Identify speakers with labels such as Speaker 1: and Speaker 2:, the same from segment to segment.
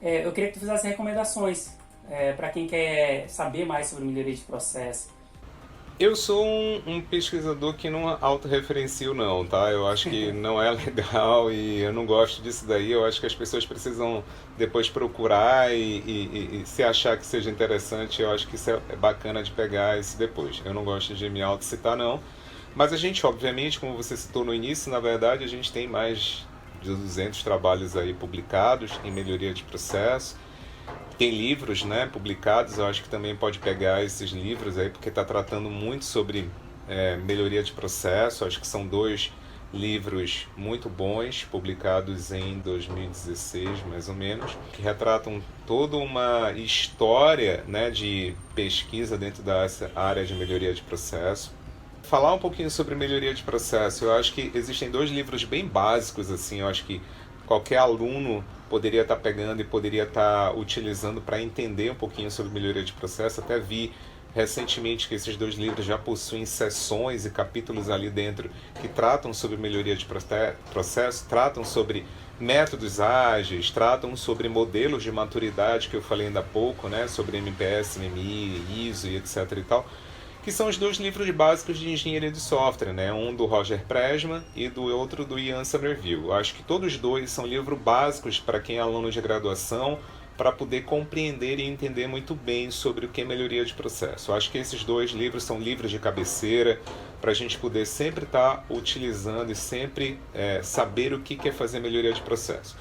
Speaker 1: Eu queria que tu fizesse recomendações para quem quer saber mais sobre melhoria de processo.
Speaker 2: Eu sou um pesquisador que não autorreferencio não, tá? Eu acho que não é legal e eu não gosto disso daí. Eu acho que as pessoas precisam depois procurar e se achar que seja interessante, eu acho que isso é bacana de pegar isso depois. Eu não gosto de me autocitar não. Mas a gente, obviamente, como você citou no início, na verdade a gente tem mais de 200 trabalhos aí publicados em melhoria de processo. Tem livros, né, publicados, eu acho que também pode pegar esses livros aí, porque está tratando muito sobre melhoria de processo. Acho que são dois livros muito bons, publicados em 2016, mais ou menos, que retratam toda uma história, né, de pesquisa dentro da área de melhoria de processo. Falar um pouquinho sobre melhoria de processo, eu acho que existem dois livros bem básicos, assim, eu acho que qualquer aluno poderia estar pegando e poderia estar utilizando para entender um pouquinho sobre melhoria de processo. Até vi recentemente que esses dois livros já possuem seções e capítulos ali dentro que tratam sobre melhoria de processo, tratam sobre métodos ágeis, tratam sobre modelos de maturidade que eu falei ainda há pouco, né, sobre MPS, MMI, ISO e etc e tal, que são os dois livros básicos de engenharia de software, né? Um do Roger Presman e do outro do Ian Somerville. Eu acho que todos os dois são livros básicos para quem é aluno de graduação, para poder compreender e entender muito bem sobre o que é melhoria de processo. Eu acho que esses dois livros são livros de cabeceira, para a gente poder sempre estar utilizando e sempre saber o que é fazer melhoria de processo.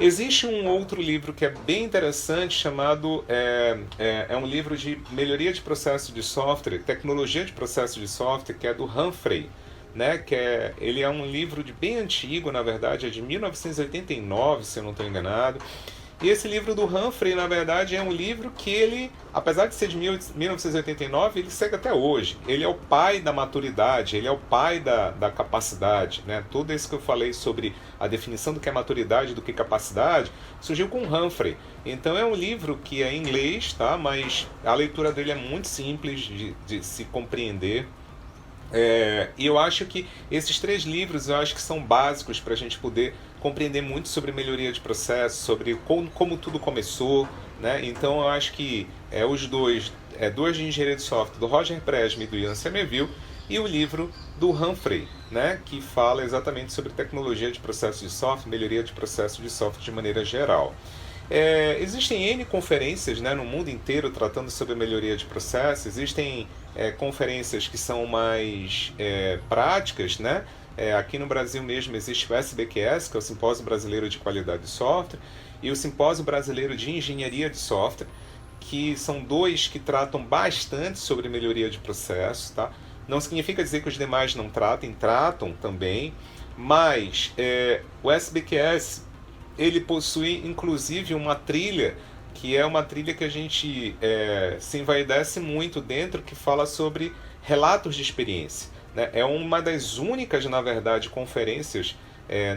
Speaker 2: Existe um outro livro que é bem interessante, chamado é um livro de melhoria de processo de software, tecnologia de processo de software, que é do Humphrey, né? Ele é um livro bem antigo, na verdade, é de 1989, se eu não estou enganado. E esse livro do Humphrey, na verdade, é um livro que ele, apesar de ser de 1989, ele segue até hoje. Ele é o pai da maturidade, ele é o pai da capacidade, né? Tudo isso que eu falei sobre a definição do que é maturidade e do que é capacidade, surgiu com Humphrey. Então é um livro que é em inglês, tá? Mas a leitura dele é muito simples de se compreender. E eu acho que esses três livros eu acho que são básicos para a gente poder compreender muito sobre melhoria de processo, sobre como tudo começou, né? Então eu acho que os dois de engenharia de software, do Roger Presman e do Ian Somerville, e o livro do Humphrey, né? Que fala exatamente sobre tecnologia de processo de software, melhoria de processo de software de maneira geral. Existem N conferências, né, no mundo inteiro tratando sobre melhoria de processo. Existem conferências que são mais práticas, né? Aqui no Brasil mesmo existe o SBQS, que é o Simpósio Brasileiro de Qualidade de Software, e o Simpósio Brasileiro de Engenharia de Software, que são dois que tratam bastante sobre melhoria de processo, tá? Não significa dizer que os demais não tratam também, mas o SBQS ele possui inclusive uma trilha, que é uma trilha que a gente se envaidece muito dentro, que fala sobre relatos de experiência, né? É uma das únicas, na verdade, conferências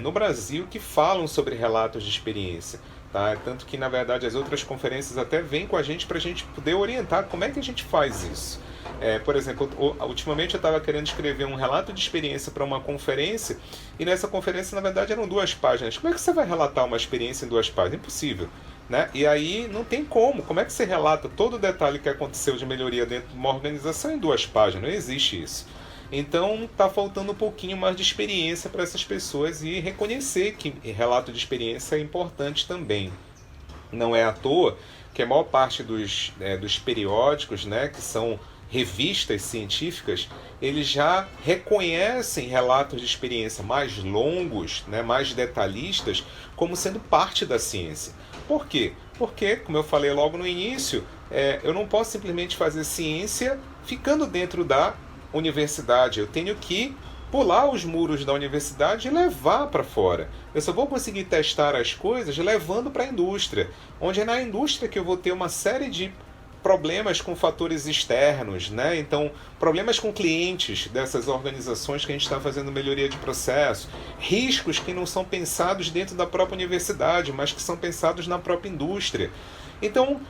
Speaker 2: no Brasil que falam sobre relatos de experiência. Tá? Tanto que, na verdade, as outras conferências até vêm com a gente para a gente poder orientar como é que a gente faz isso. Por exemplo, ultimamente eu estava querendo escrever um relato de experiência para uma conferência, e nessa conferência, na verdade, eram 2 páginas. Como é que você vai relatar uma experiência em 2 páginas? Impossível. Né? E aí não tem como é que você relata todo o detalhe que aconteceu de melhoria dentro de uma organização em 2 páginas? Não existe isso. Então está faltando um pouquinho mais de experiência para essas pessoas, e reconhecer que relato de experiência é importante também. Não é à toa que a maior parte dos periódicos, né, que são revistas científicas, eles já reconhecem relatos de experiência mais longos, né, mais detalhistas, como sendo parte da ciência. Por quê? Porque, como eu falei logo no início, eu não posso simplesmente fazer ciência ficando dentro da universidade. Eu tenho que pular os muros da universidade e levar para fora. Eu só vou conseguir testar as coisas levando para a indústria, onde é na indústria que eu vou ter uma série de problemas com fatores externos, né? Então, problemas com clientes dessas organizações que a gente está fazendo melhoria de processo, riscos que não são pensados dentro da própria universidade, mas que são pensados na própria indústria. Então,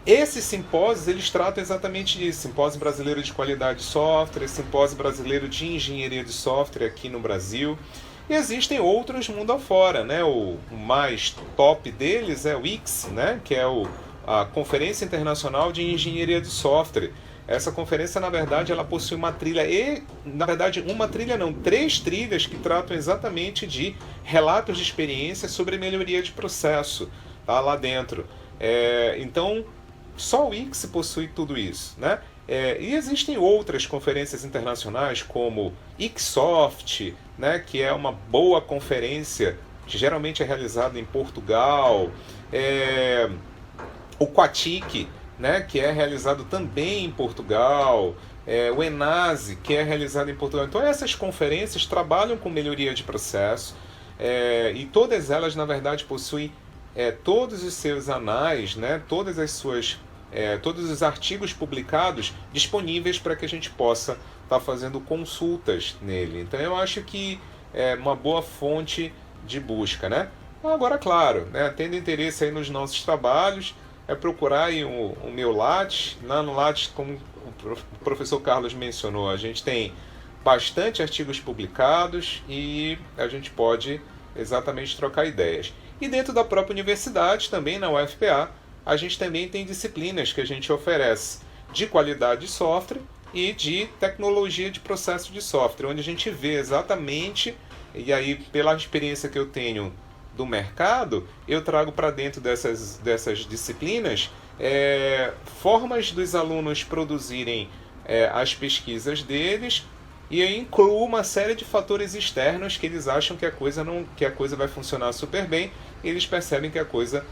Speaker 2: esses simpósios, eles tratam exatamente disso. Simpósio Brasileiro de Qualidade de Software, Simpósio Brasileiro de Engenharia de Software aqui no Brasil. E existem outros mundo afora, né? O mais top deles é o ICS, né? Que é a Conferência Internacional de Engenharia de Software. Essa conferência, na verdade, ela possui uma trilha na verdade, uma trilha não, 3 trilhas que tratam exatamente de relatos de experiência sobre melhoria de processo, tá? Lá dentro. Então, só o ICS possui tudo isso, né? E existem outras conferências internacionais, como ICSoft, né, que é uma boa conferência, que geralmente é realizada em Portugal, o Quatic, né, que é realizado também em Portugal, o ENASE, que é realizado em Portugal. Então essas conferências trabalham com melhoria de processo, e todas elas, na verdade, possuem todos os seus anais, né, todos os artigos publicados disponíveis para que a gente possa estar fazendo consultas nele. Então eu acho que é uma boa fonte de busca, né? Agora, claro, né, tendo interesse aí nos nossos trabalhos, procurar aí o meu Lattes. Lá no Lattes, como o professor Carlos mencionou, a gente tem bastante artigos publicados e a gente pode exatamente trocar ideias. E dentro da própria universidade, também na UFPA, a gente também tem disciplinas que a gente oferece de qualidade de software e de tecnologia de processo de software, onde a gente vê exatamente, e aí pela experiência que eu tenho do mercado, eu trago para dentro dessas disciplinas formas dos alunos produzirem as pesquisas deles, e eu incluo uma série de fatores externos que eles acham que a coisa vai funcionar super bem, e eles percebem que a coisa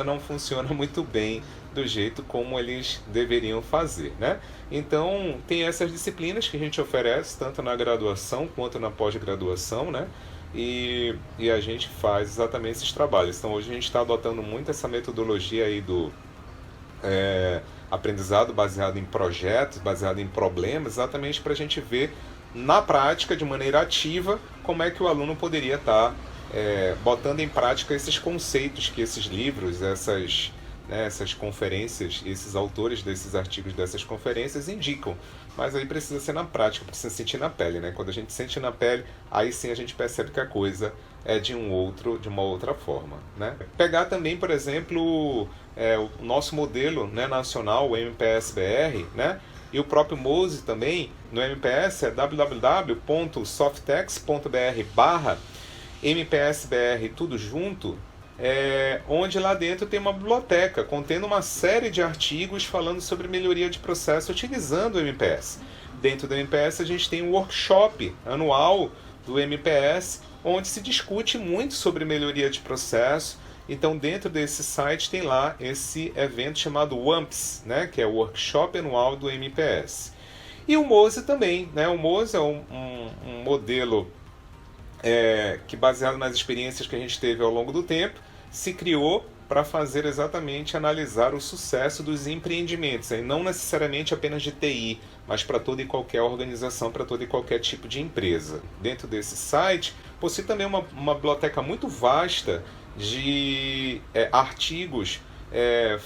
Speaker 2: não funciona muito bem do jeito como eles deveriam fazer, né? Então tem essas disciplinas que a gente oferece tanto na graduação quanto na pós-graduação, né? E a gente faz exatamente esses trabalhos. Então hoje a gente está adotando muito essa metodologia aí do aprendizado baseado em projetos, baseado em problemas, exatamente para a gente ver na prática, de maneira ativa, como é que o aluno poderia estar botando em prática esses conceitos que esses livros, essas conferências, esses autores desses artigos dessas conferências indicam. Mas aí precisa ser na prática, precisa sentir na pele, né? Quando a gente sente na pele, aí sim a gente percebe que a coisa é de uma outra forma, né? Pegar também, por exemplo, o nosso modelo, né, nacional, o MPS-BR, né? E o próprio MOSE também, no MPS é www.softex.br/MPSBR, tudo junto, onde lá dentro tem uma biblioteca contendo uma série de artigos falando sobre melhoria de processo utilizando o MPS. Dentro do MPS a gente tem um workshop anual do MPS, onde se discute muito sobre melhoria de processo. Então dentro desse site tem lá esse evento chamado WAMPS, né, que é o Workshop Anual do MPS. E o MOSE também, né? O MOSE é um modelo que, baseado nas experiências que a gente teve ao longo do tempo, se criou para fazer exatamente analisar o sucesso dos empreendimentos, e não necessariamente apenas de TI, mas para toda e qualquer organização, para todo e qualquer tipo de empresa. Dentro desse site, possui também uma biblioteca muito vasta de artigos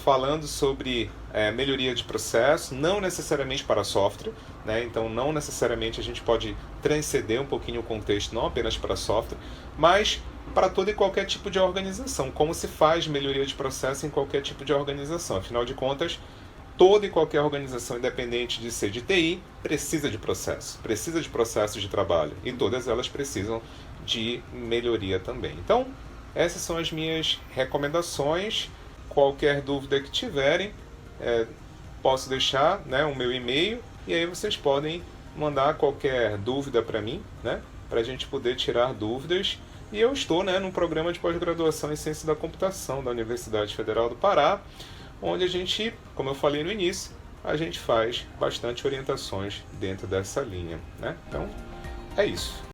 Speaker 2: falando sobre melhoria de processo, não necessariamente para software, né? Então não necessariamente a gente pode transcender um pouquinho o contexto, não apenas para software, mas para todo e qualquer tipo de organização, como se faz melhoria de processo em qualquer tipo de organização. Afinal de contas, toda e qualquer organização, independente de ser de TI, precisa de processos de trabalho, e todas elas precisam de melhoria também. Então, essas são as minhas recomendações. Qualquer dúvida que tiverem, posso deixar, né, o meu e-mail, e aí vocês podem mandar qualquer dúvida para mim, né, para a gente poder tirar dúvidas. E eu estou, né, num programa de pós-graduação em Ciência da Computação da Universidade Federal do Pará, onde a gente, como eu falei no início, a gente faz bastante orientações dentro dessa linha, né? Então, é isso.